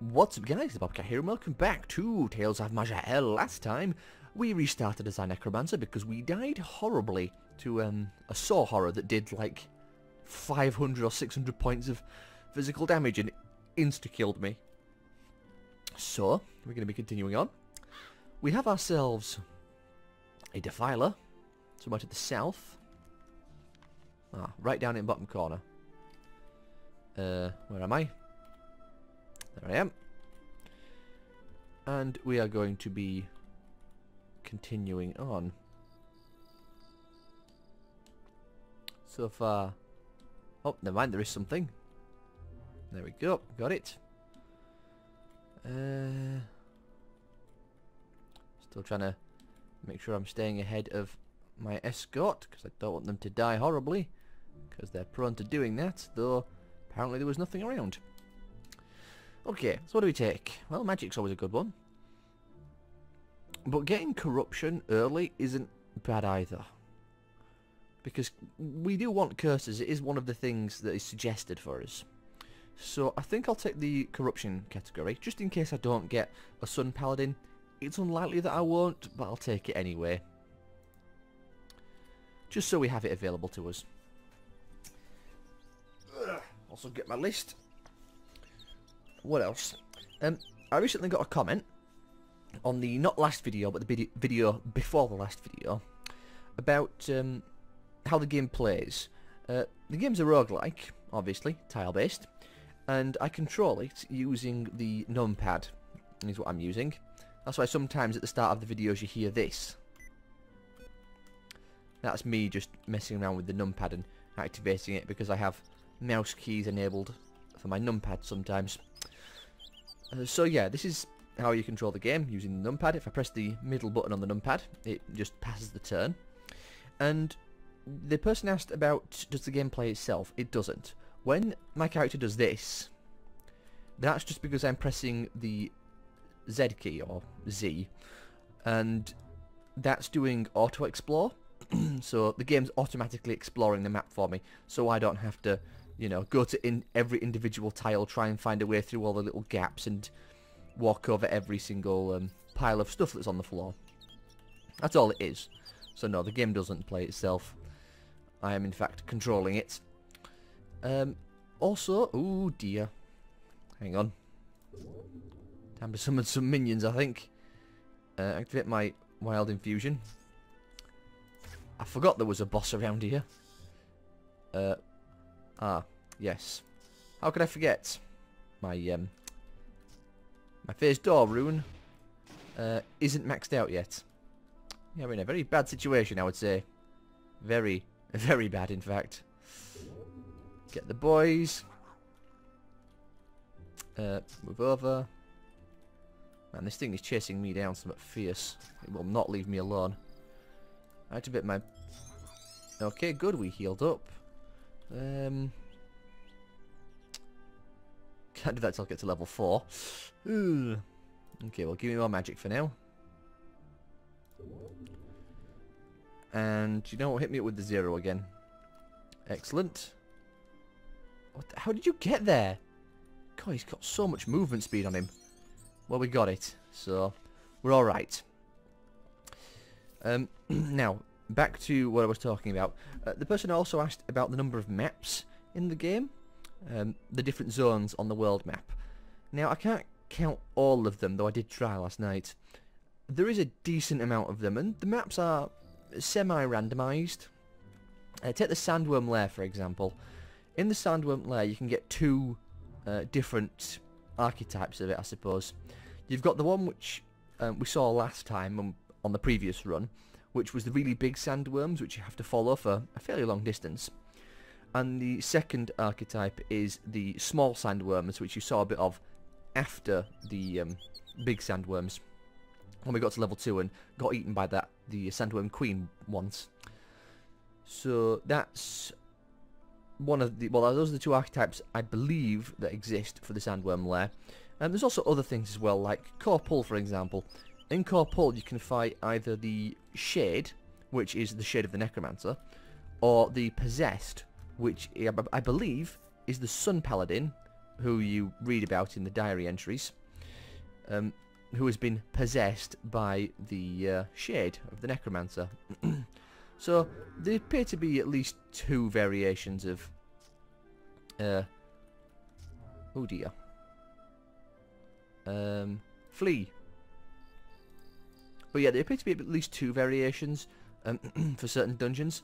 What's up guys, it's Bobcat here and welcome back to Tales of Maj'Eyal. Last time we restarted as our Necromancer because we died horribly to a saw horror that did like 500 or 600 points of physical damage and insta-killed me. So, we're going to be continuing on. We have ourselves a defiler, somewhere to the south. Right down in the bottom corner. Where am I? There I am. And we are going to be continuing on. So far... Oh, never mind, there is something. There we go, got it. Still trying to make sure I'm staying ahead of my escort, because I don't want them to die horribly, because they're prone to doing that, though apparently there was nothing around. Okay, so what do we take? Well, magic's always a good one. But getting corruption early isn't bad either. Because we do want curses, it is one of the things that is suggested for us. So I think I'll take the corruption category, just in case I don't get a Sun Paladin. It's unlikely that I won't, but I'll take it anyway. Just so we have it available to us. Also get my list. What else? I recently got a comment on the not last video, but the video before the last video about how the game plays. The game's a roguelike, obviously, tile-based, and I control it using the numpad, is what I'm using. That's why sometimes at the start of the videos you hear this. That's me just messing around with the numpad and activating it because I have mouse keys enabled for my numpad sometimes. So yeah, this is how you control the game using the numpad. If I press the middle button on the numpad, it just passes the turn. And the person asked about, does the game play itself? It doesn't. When my character does this, that's just because I'm pressing the Z key, or Z, and that's doing auto-explore. So the game's automatically exploring the map for me, so I don't have to, you know, go to every individual tile, try and find a way through all the little gaps and walk over every single pile of stuff that's on the floor. That's all it is. So no, the game doesn't play itself. I am in fact controlling it. Also, oh dear. Hang on. Time to summon some minions, I think. Activate my wild infusion. I forgot there was a boss around here. Yes. How could I forget? My phase door rune isn't maxed out yet. Yeah, we're in a very bad situation, I would say. Very, very bad, in fact. Get the boys. Move over. Man, this thing is chasing me down somewhat fierce. It will not leave me alone. Activate my... Okay, good, we healed up. Can't do that till I get to level 4. Ooh. Okay, well, give me more magic for now. And you know what? Hit me up with the 0 again. Excellent. How did you get there? God, he's got so much movement speed on him. Well, we got it. So, we're alright. Now, back to what I was talking about. The person also asked about the number of maps in the game. The different zones on the world map. Now, I can't count all of them, though I did try last night. There is a decent amount of them, and the maps are semi-randomised. Take the Sandworm Lair, for example. In the Sandworm Lair, you can get two different archetypes of it, I suppose. You've got the one which we saw last time on the previous run, which was the really big sandworms, which you have to follow for a fairly long distance. And the second archetype is the small sandworms, which you saw a bit of after the big sandworms, when we got to level 2 and got eaten by the sandworm queen once. So that's one of the... Well, those are the two archetypes I believe that exist for the Sandworm Lair. And there's also other things as well, like Core Pull, for example. In Core Pull, you can fight either the Shade, which is the Shade of the Necromancer, or the Possessed, which I believe is the Sun Paladin, who you read about in the diary entries, who has been possessed by the shade of the Necromancer. So there appear to be at least 2 variations of oh dear. Flea. But yeah, there appear to be at least 2 variations for certain dungeons.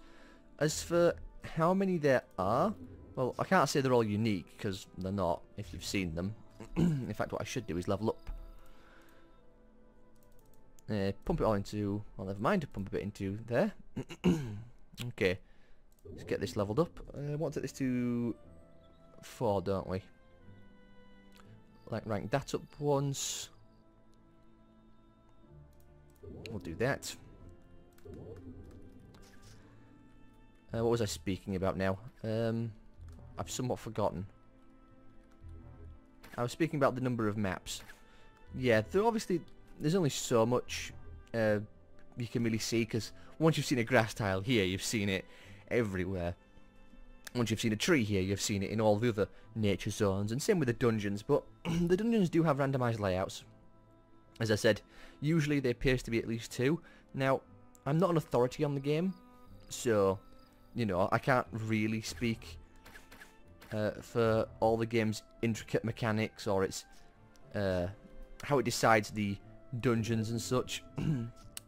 As for how many there are, well, I can't say they're all unique, because they're not, if you've seen them. In fact, what I should do is level up. Pump it all into... well, never mind, pump a bit into there. Okay, let's get this leveled up. I want to take this to 4, don't we? Like, rank that up once. We'll do that. What was I speaking about now? I've somewhat forgotten. I was speaking about the number of maps. Yeah, there's only so much you can really see, because once you've seen a grass tile here, you've seen it everywhere. Once you've seen a tree here, you've seen it in all the other nature zones, and same with the dungeons, but the dungeons do have randomised layouts. As I said, usually there appears to be at least 2. Now, I'm not an authority on the game, so, you know, I can't really speak for all the game's intricate mechanics, or its how it decides the dungeons and such.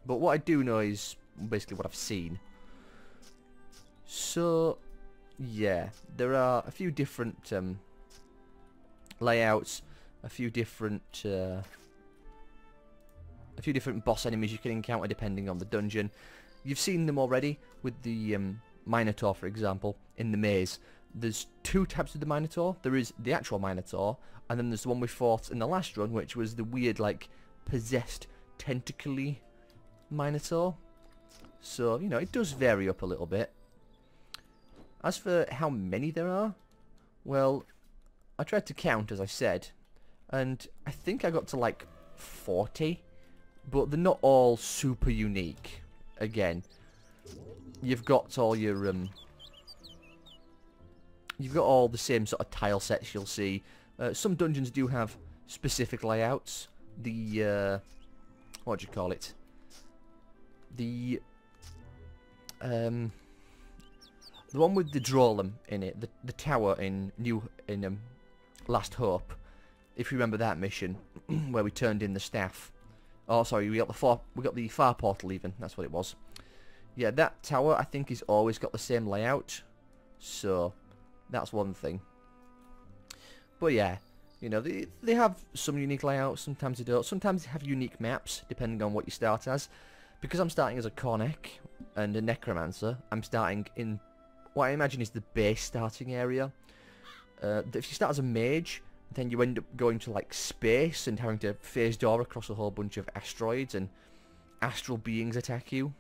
But what I do know is basically what I've seen. So, yeah, there are a few different layouts, a few different boss enemies you can encounter depending on the dungeon. You've seen them already with the Minotaur, for example, in the maze. There's 2 types of the Minotaur. There is the actual Minotaur, and then there's the one we fought in the last run, which was the weird, like, possessed, tentacly Minotaur. So, you know, it does vary up a little bit. As for how many there are, well, I tried to count, as I said, and I think I got to, like, 40, but they're not all super unique. Again, you've got all your, you've got all the same sort of tile sets you'll see. Some dungeons do have specific layouts. The, what do you call it? The one with the Drolem in it, the tower in Last Hope. If you remember that mission where we turned in the staff. Oh, sorry, we got the far portal even. That's what it was. Yeah, that tower I think is always got the same layout. So that's one thing. But yeah, you know, they have some unique layouts. Sometimes they don't. Sometimes they have unique maps depending on what you start as. Because I'm starting as a Cornec and a Necromancer, I'm starting in what I imagine is the base starting area. If you start as a mage, then you end up going to like space and having to phase door across a whole bunch of asteroids, and astral beings attack you.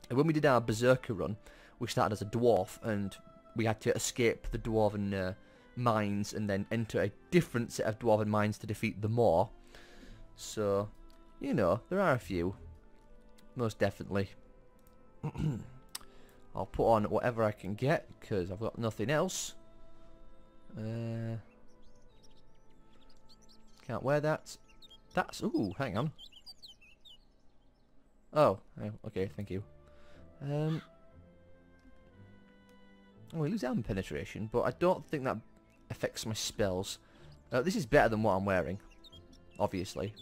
And when we did our Berserker run, we started as a dwarf, and we had to escape the dwarven mines and then enter a different set of dwarven mines to defeat the Maw. So, you know, there are a few. Most definitely. I'll put on whatever I can get, because I've got nothing else. Can't wear that. That's... ooh, hang on. Oh, okay, thank you. Oh, we lose armor penetration, but I don't think that affects my spells. This is better than what I'm wearing, obviously.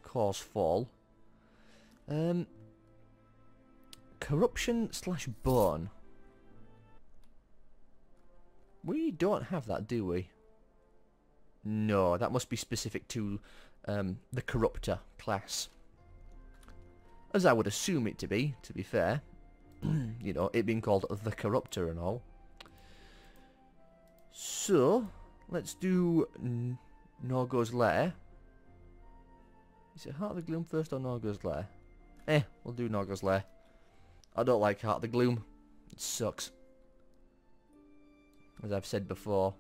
Cause fall. Corruption / bone. We don't have that, do we? No, that must be specific to the Corruptor class. As I would assume it to be fair. You know, it being called the Corruptor and all. So, let's do Norgo's Lair. Is it Heart of the Gloom first or Norgo's Lair? We'll do Norgo's Lair. I don't like Heart of the Gloom. It sucks. As I've said before.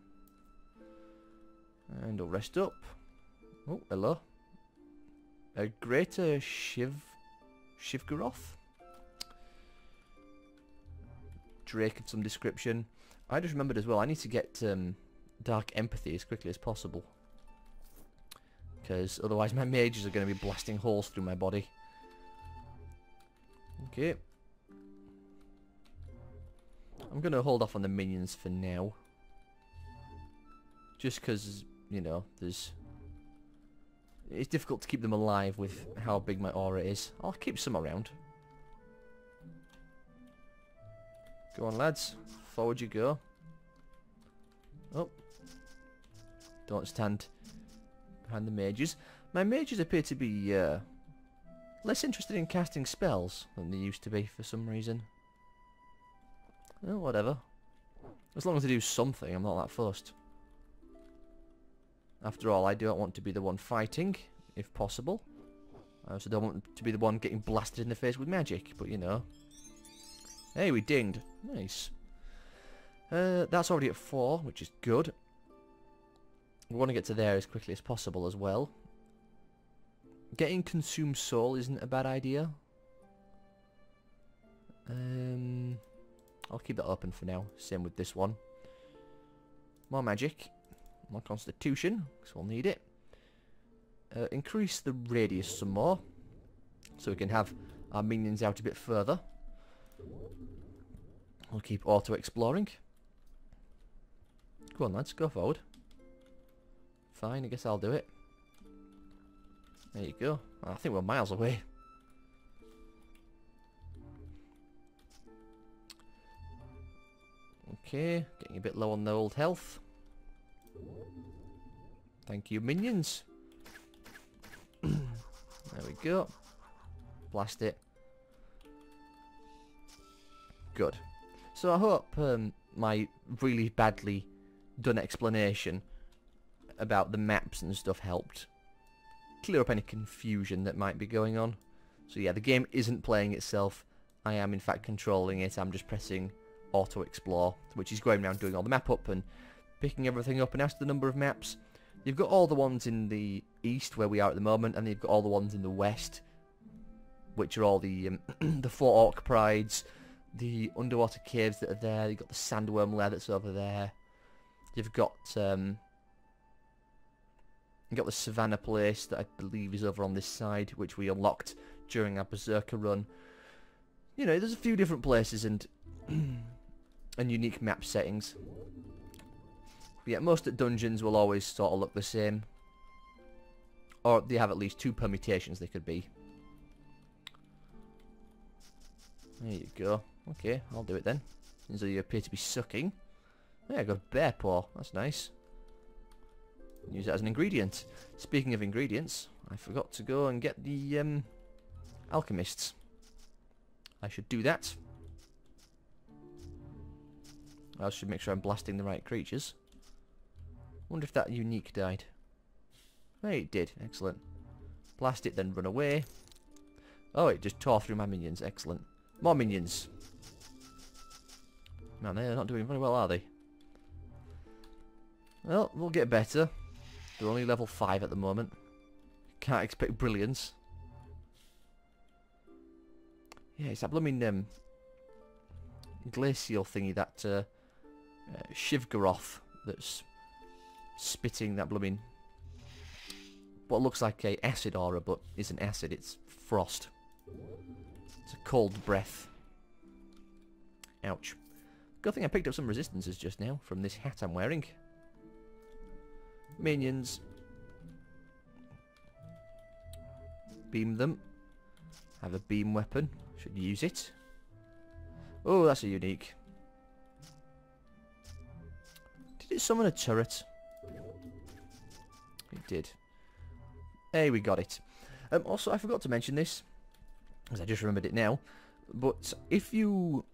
And I'll rest up. Oh, hello. A greater Shivgaroth? Drake of some description. I just remembered as well, I need to get Dark Empathy as quickly as possible. Because otherwise my mages are going to be blasting holes through my body. Okay. I'm going to hold off on the minions for now. Just because, you know, it's difficult to keep them alive with how big my aura is. I'll keep some around. Go on, lads. Forward you go. Oh. Don't stand behind the mages. My mages appear to be less interested in casting spells than they used to be for some reason. Well, whatever. As long as they do something, I'm not that fussed. After all, I don't want to be the one fighting, if possible. I also don't want to be the one getting blasted in the face with magic, but you know. Hey, we dinged. Nice. That's already at 4, which is good. We want to get to there as quickly as possible as well. Getting Consume Soul isn't a bad idea. I'll keep that open for now. Same with this one. More magic. More constitution, because we'll need it. Increase the radius some more, so we can have our minions out a bit further. We'll keep auto-exploring. Go on, lads, go forward. Fine, I guess I'll do it. There you go. I think we're miles away. Okay, getting a bit low on the old health. Thank you, minions. There we go. Blast it. Good. So I hope my really badly done explanation about the maps and stuff helped clear up any confusion that might be going on. So yeah, the game isn't playing itself. I am in fact controlling it. I'm just pressing auto explore, which is going around doing all the map up and picking everything up. And as to the number of maps, you've got all the ones in the east where we are at the moment, and you've got all the ones in the west, which are all the the 4 orc prides, the underwater caves that are there. You've got the sandworm lair that's over there. You've got the savannah place that I believe is over on this side, which we unlocked during our berserker run. You know, there's a few different places and and unique map settings. But yeah, most dungeons will always sort of look the same, or they have at least 2 permutations they could be. There you go. Okay, I'll do it then. Since you appear to be sucking. Yeah, I got a bear paw. That's nice. Use that as an ingredient. Speaking of ingredients, I forgot to go and get the alchemists. I should do that. I should make sure I'm blasting the right creatures. Wonder if that unique died. Hey, it did. Excellent. Blast it, then run away. Oh, it just tore through my minions. Excellent. More minions. Man, they're not doing very well, are they? Well, we'll get better. They're only level 5 at the moment. Can't expect brilliance. Yeah, it's that blooming glacial thingy, that Shivgaroth that's spitting that blooming what looks like a acid aura, but isn't acid, it's frost. It's a cold breath. Ouch. Good thing I picked up some resistances just now from this hat I'm wearing. Minions. Beam them. Have a beam weapon. Should use it. Oh, that's a unique. Did it summon a turret? It did. Hey, we got it. Also, I forgot to mention this, because I just remembered it now, but if you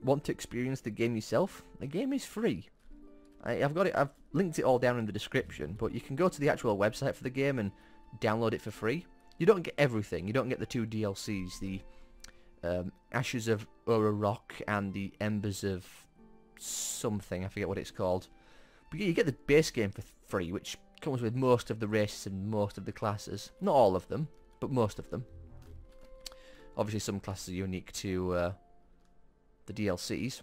want to experience the game yourself, the game is free. I've got it. I've linked it all down in the description, but you can go to the actual website for the game and download it for free. You don't get everything. You don't get the 2 DLCs, the Ashes of Urarok and the Embers of something. I forget what it's called. But yeah, you get the base game for free, which comes with most of the races and most of the classes. Not all of them, but most of them. Obviously, some classes are unique to the DLCs.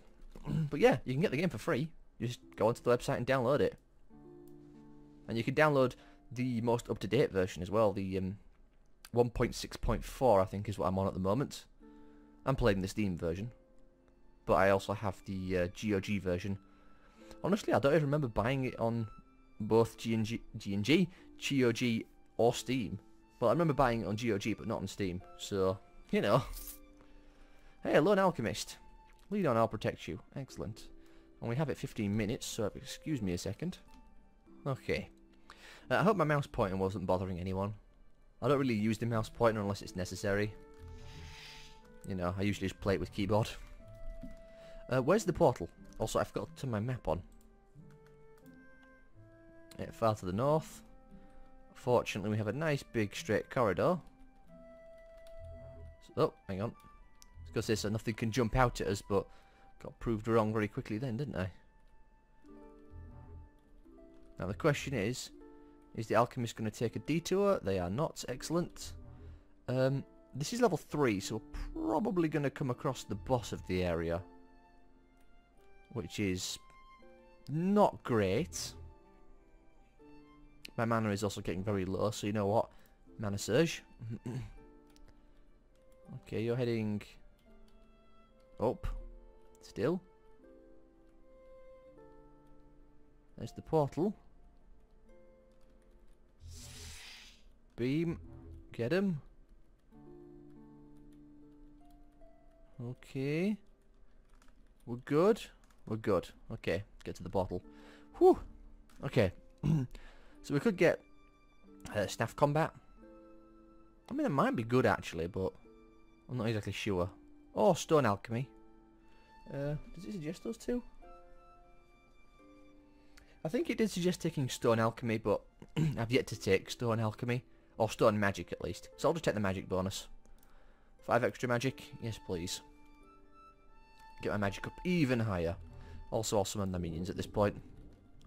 But yeah, you can get the game for free. just go onto the website and download it. And you can download the most up-to-date version as well, the 1.6.4 I think is what I'm on at the moment. I'm playing the Steam version, but I also have the GOG version. Honestly, I don't even remember buying it on both GOG or Steam. Well, I remember buying it on GOG, but not on Steam. So, you know. Hey, Lone Alchemist. Lead on, I'll protect you. Excellent. And we have it 15 minutes, so excuse me a second. Okay. I hope my mouse pointer wasn't bothering anyone. I don't really use the mouse pointer unless it's necessary. You know, I usually just play it with keyboard. Where's the portal? Also, I forgot to turn my map on. Yeah, far to the north. Fortunately, we have a nice big straight corridor. So, oh, hang on. I was going to say so nothing can jump out at us, but got proved wrong very quickly then, didn't I? Now the question is the alchemist going to take a detour? They are not. Excellent. This is level 3, so we're probably going to come across the boss of the area, which is not great. My mana is also getting very low, so you know what? Mana surge. Okay, you're heading up. Still. There's the portal. Beam. Get him. Okay. We're good. We're good. Okay, get to the portal. Whew. Okay. So we could get staff combat. I mean, it might be good actually, but I'm not exactly sure. Or stone alchemy. Does it suggest those two? I think it did suggest taking stone alchemy, but I've yet to take stone alchemy. Or stone magic at least. So I'll just take the magic bonus. 5 extra magic? Yes, please. Get my magic up even higher. Also, I'll summon my minions at this point.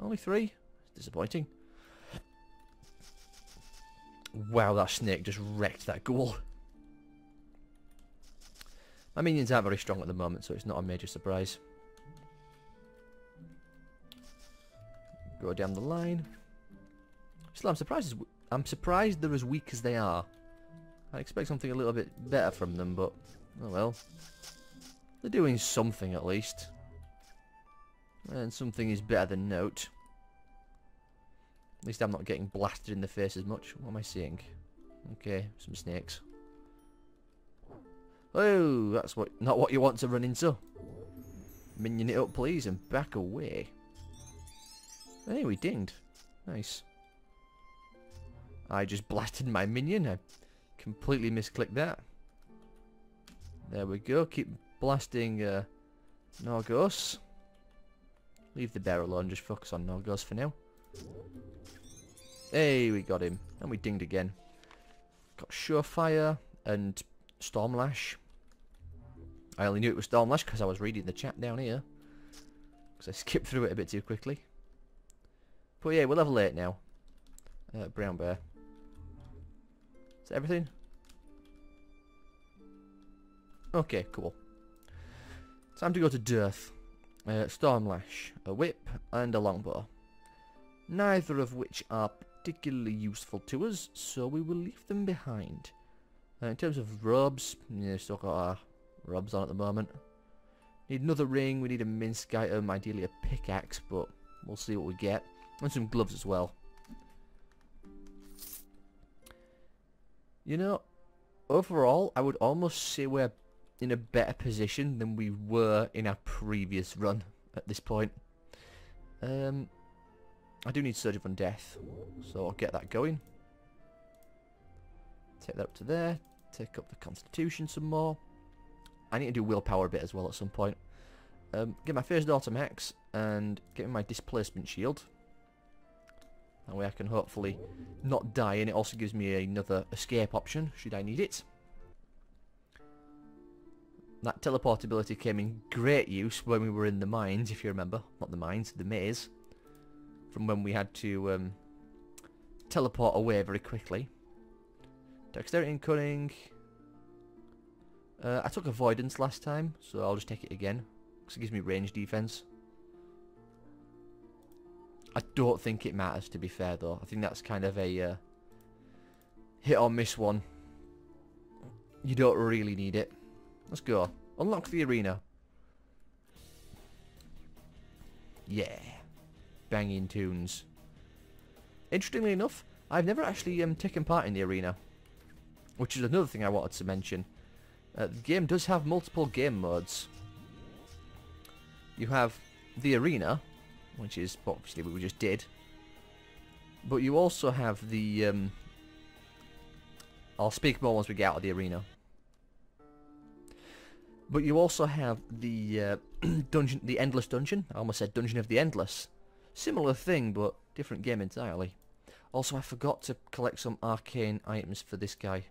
Only 3? It's disappointing. Wow, that snake just wrecked that ghoul. My minions aren't very strong at the moment, so it's not a major surprise. Go down the line. Still, I'm surprised they're as weak as they are. I expect something a little bit better from them, but oh well. They're doing something at least. And something is better than note. At least I'm not getting blasted in the face as much. What am I seeing? Okay, some snakes. Oh, that's not what you want to run into. Minion it up, please, and back away. Hey, we dinged. Nice. I just blasted my minion. I completely misclicked that. There we go. Keep blasting Norgos. Leave the bear alone. Just focus on Norgos for now. Hey, we got him. And we dinged again. Got Surefire and Stormlash. I only knew it was Stormlash because I was reading the chat down here. Because I skipped through it a bit too quickly. But yeah, we're level 8 now. Brown bear. Is that everything? Okay, cool. Time to go to Dearth. Stormlash, a whip, and a longbow. Neither of which are particularly useful to us, so we will leave them behind. In terms of robes, yeah, still got our robes on at the moment. Need another ring, we need a Minsk item, ideally a pickaxe, but we'll see what we get. And some gloves as well. You know, overall, I would almost say we're in a better position than we were in our previous run at this point. I do need Surge of Undeath, so I'll get that going. Take that up to there. Take up the Constitution some more. I need to do Willpower a bit as well at some point. Get my first Daughter max and get my Displacement Shield. That way I can hopefully not die, and it also gives me another escape option should I need it. That teleportability came in great use when we were in the mines, if you remember. Not the mines, the maze. From when we had to teleport away very quickly. Dexterity and Cunning. I took Avoidance last time, so I'll just take it again. Because it gives me range defense. I don't think it matters, to be fair, though. I think that's kind of a hit or miss one. You don't really need it. Let's go. Unlock the arena. Yeah. Banging tunes. Interestingly enough, I've never actually taken part in the arena, which is another thing I wanted to mention. The game does have multiple game modes. You have the arena, which is obviously what we just did, but you also have the I'll speak more once we get out of the arena. But you also have the dungeon, the endless dungeon. I almost said dungeon of the endless. Similar thing, but different game entirely. Also, I forgot to collect some arcane items for this guy.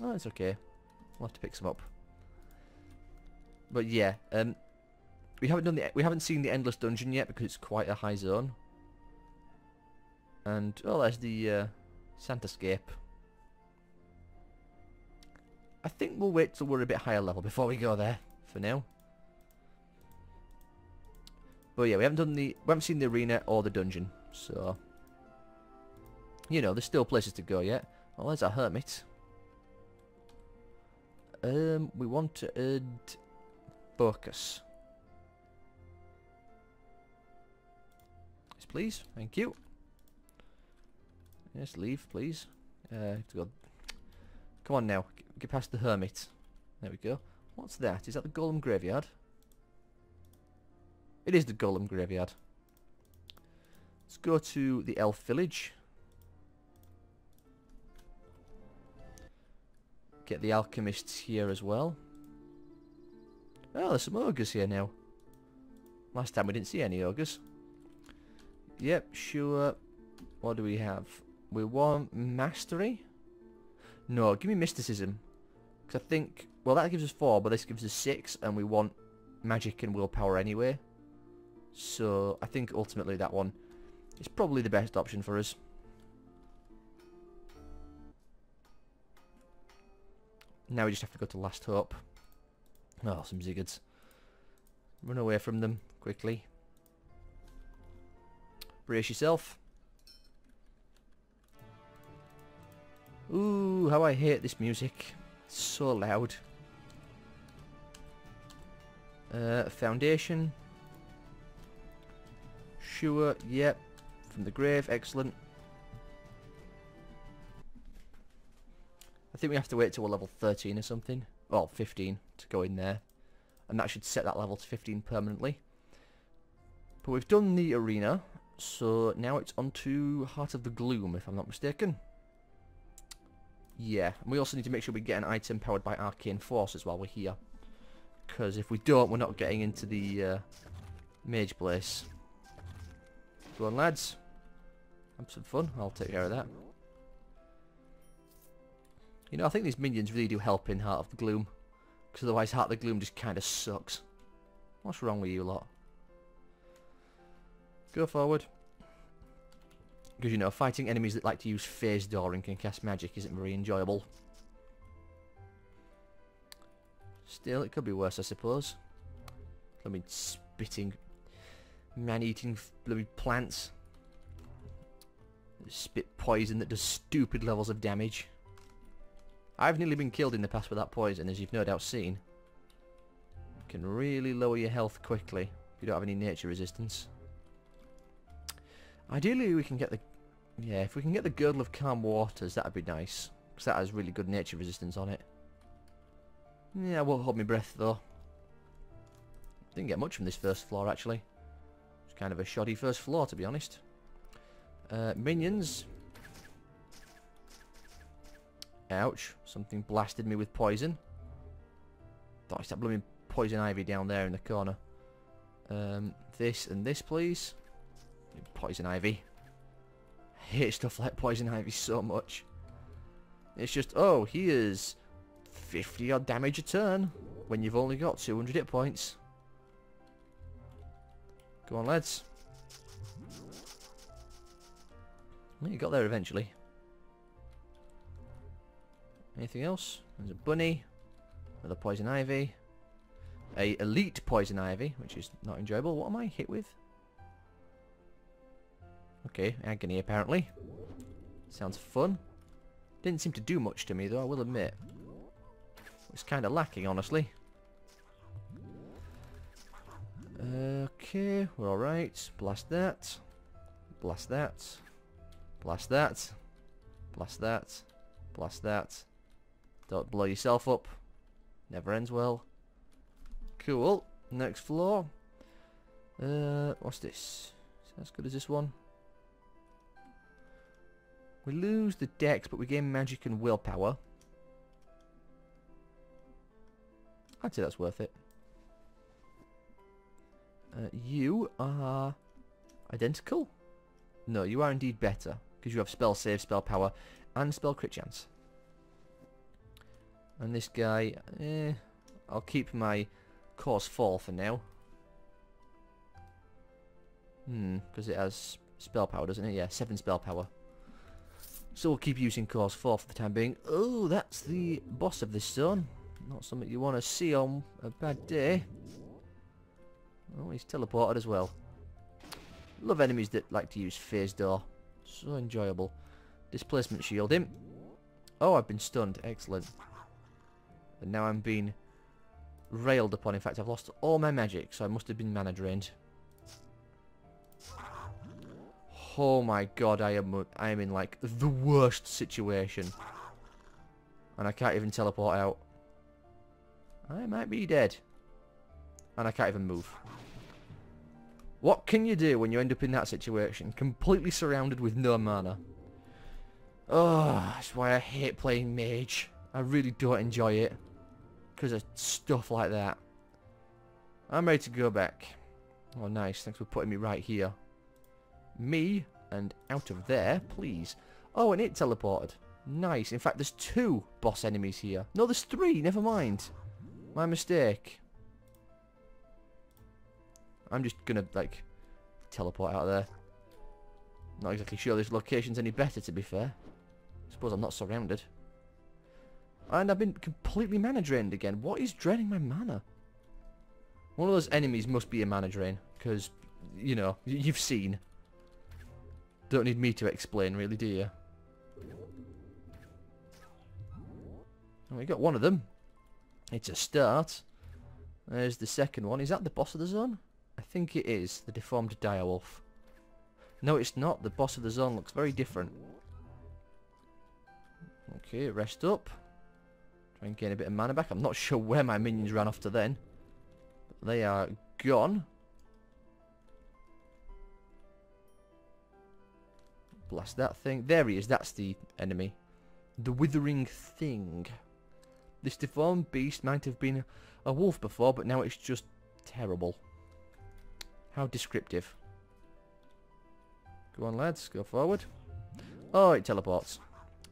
Oh, it's okay. We'll have to pick some up. But yeah, we haven't seen the endless dungeon yet because it's quite a high zone. And oh, there's the Santascape. I think we'll wait till we're a bit higher level before we go there for now. But yeah, we haven't seen the arena or the dungeon, so you know, there's still places to go yet. Well, there's a hermit. We want to add Focus. Yes, please. Thank you. Yes, leave, please. To go. Come on now. Get past the hermit. There we go. What's that? Is that the Golem Graveyard? It is the Golem Graveyard. Let's go to the Elf Village. Get the alchemists here as well. Oh, there's some ogres here now. Last time we didn't see any ogres. Yep, sure. What do we have? We want mastery? No, give me mysticism. Because I think, well, that gives us 4, but this gives us 6, and we want magic and willpower anyway. So I think ultimately that one is probably the best option for us. Now we just have to go to Last Hope. Oh, some zigguards. Run away from them quickly. Brace yourself. Ooh, how I hate this music. It's so loud. Foundation. Sure, yep. From the grave, excellent. I think we have to wait till we're level 13 or something. Well, 15 to go in there. And that should set that level to 15 permanently. But we've done the arena, so now it's on to Heart of the Gloom, if I'm not mistaken. Yeah, and we also need to make sure we get an item powered by Arcane Forces while we're here. Because if we don't, we're not getting into the mage place. Go on, lads. Have some fun. I'll take care of that. You know, I think these minions really do help in Heart of the Gloom. Because otherwise Heart of the Gloom just kind of sucks. What's wrong with you lot? Go forward. Because, you know, fighting enemies that like to use phase door and can cast magic isn't very enjoyable. Still, it could be worse, I suppose. I mean, spitting, man-eating bloody plants. Spit poison that does stupid levels of damage. I've nearly been killed in the past with that poison, as you've no doubt seen. It can really lower your health quickly if you don't have any nature resistance. Ideally, we can get the... Yeah, if we can get the Girdle of Calm Waters, that'd be nice. Because that has really good nature resistance on it. Yeah, I won't hold my breath, though. Didn't get much from this first floor, actually. It's kind of a shoddy first floor, to be honest. Minions. Ouch. Something blasted me with poison. Thought I said blooming poison ivy down there in the corner. This and this, please. Poison ivy. I hate stuff like poison ivy so much. It's just, oh, here's 50 odd damage a turn when you've only got 200 hit points. Go on, lads. Well, you got there eventually. Anything else? There's a bunny. Another poison ivy. A elite poison ivy, which is not enjoyable. What am I hit with? Okay, agony apparently. Sounds fun. Didn't seem to do much to me though, I will admit. It's kind of lacking, honestly. Okay, we're alright. Blast that. Blast that. Blast that. Blast that. Blast that. Don't blow yourself up. Never ends well. Cool. Next floor. What's this? Is that as good as this one? We lose the dex, but we gain magic and willpower. I'd say that's worth it. You are identical? No, you are indeed better, because you have spell save, spell power, and spell crit chance. And this guy, I'll keep my cause fall for now. Because it has spell power, doesn't it? Yeah, 7 spell power. So we'll keep using cause 4 for the time being. Oh, that's the boss of this zone. Not something you want to see on a bad day. Oh, he's teleported as well. Love enemies that like to use phase door. So enjoyable. Displacement shield him. Oh, I've been stunned. Excellent. And now I'm being railed upon. In fact, I've lost all my magic, so I must have been mana drained. Oh my god, I am in like the worst situation. And I can't even teleport out. I might be dead. And I can't even move. What can you do when you end up in that situation? Completely surrounded with no mana. Oh, that's why I hate playing mage. I really don't enjoy it. Because of stuff like that. I'm ready to go back. Oh, nice. Thanks for putting me right here. Me and out of there, please. Oh, and it teleported. Nice. In fact, there's 2 boss enemies here. No, there's 3. Never mind. My mistake. I'm just gonna, like, teleport out of there. Not exactly sure this location's any better, to be fair. Suppose I'm not surrounded. And I've been completely mana drained again. What is draining my mana? One of those enemies must be a mana drain. Because, you know, you've seen. Don't need me to explain, really, do you? And we got one of them. It's a start. There's the second one. Is that the boss of the zone? I think it is. The deformed direwolf. No, it's not. The boss of the zone looks very different. Okay, rest up. Try and gain a bit of mana back. I'm not sure where my minions ran off to then. But they are gone. Blast that thing. There he is. That's the enemy. The withering thing. This deformed beast might have been a wolf before, but now it's just terrible. How descriptive. Go on, lads. Go forward. Oh, it teleports.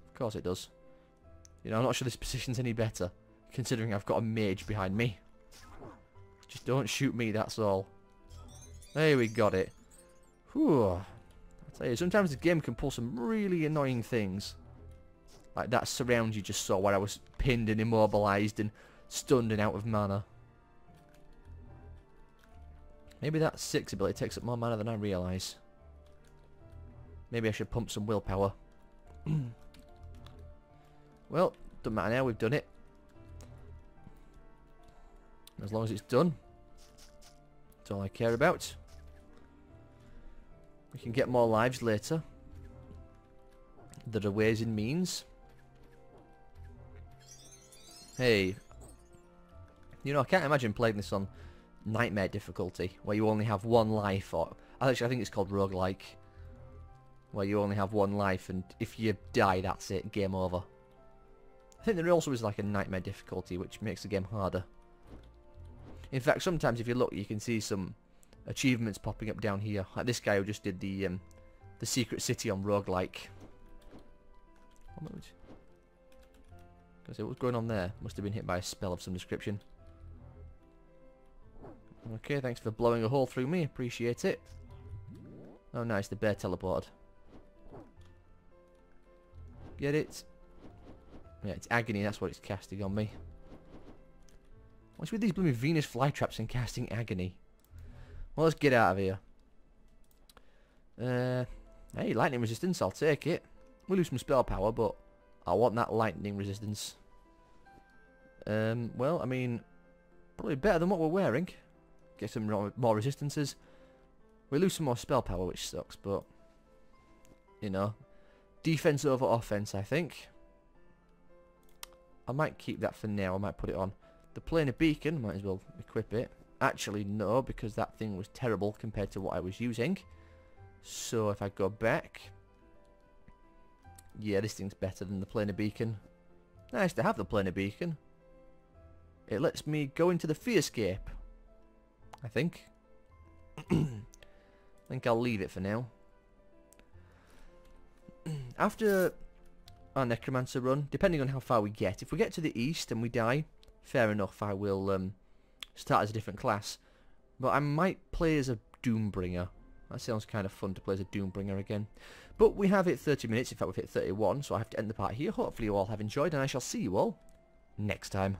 Of course it does. You know, I'm not sure this position's any better, considering I've got a mage behind me. Just don't shoot me, that's all. There we got it. Whew. I tell you, sometimes the game can pull some really annoying things. Like that surround you just saw, where I was pinned and immobilized and stunned and out of mana. Maybe that 6 ability takes up more mana than I realise. Maybe I should pump some willpower. Well, doesn't matter now, we've done it. As long as it's done. That's all I care about. We can get more lives later. There are ways and means. Hey. You know, I can't imagine playing this on nightmare difficulty, where you only have 1 life, or actually I think it's called roguelike, where you only have 1 life and if you die, that's it, game over. I think there also is like a nightmare difficulty, which makes the game harder. In fact, sometimes if you look, you can see some achievements popping up down here, like this guy who just did the secret city on roguelike. What's going on there? Must have been hit by a spell of some description. Okay, thanks for blowing a hole through me. Appreciate it. Oh, nice. The bear teleported. Get it? Yeah, it's agony. That's what it's casting on me. What's with these blooming Venus flytraps and casting agony? Well, let's get out of here. Hey, lightning resistance, I'll take it. We'll lose some spell power, but I want that lightning resistance. Well, I mean, probably better than what we're wearing. Get some more resistances. We lose some more spell power, which sucks, but, you know, defense over offense, I think. I might keep that for now. I might put it on. The planar beacon, might as well equip it. Actually, no, because that thing was terrible compared to what I was using. So if I go back, yeah, this thing's better than the planar beacon. Nice to have the planar beacon. It lets me go into the fearscape, I think. I think I'll leave it for now. After our Necromancer run, depending on how far we get, if we get to the east and we die, fair enough, I will start as a different class. But I might play as a Doombringer. That sounds kind of fun to play as a Doombringer again. But we have hit 30 minutes, in fact we've hit 31, so I have to end the part here. Hopefully you all have enjoyed, and I shall see you all next time.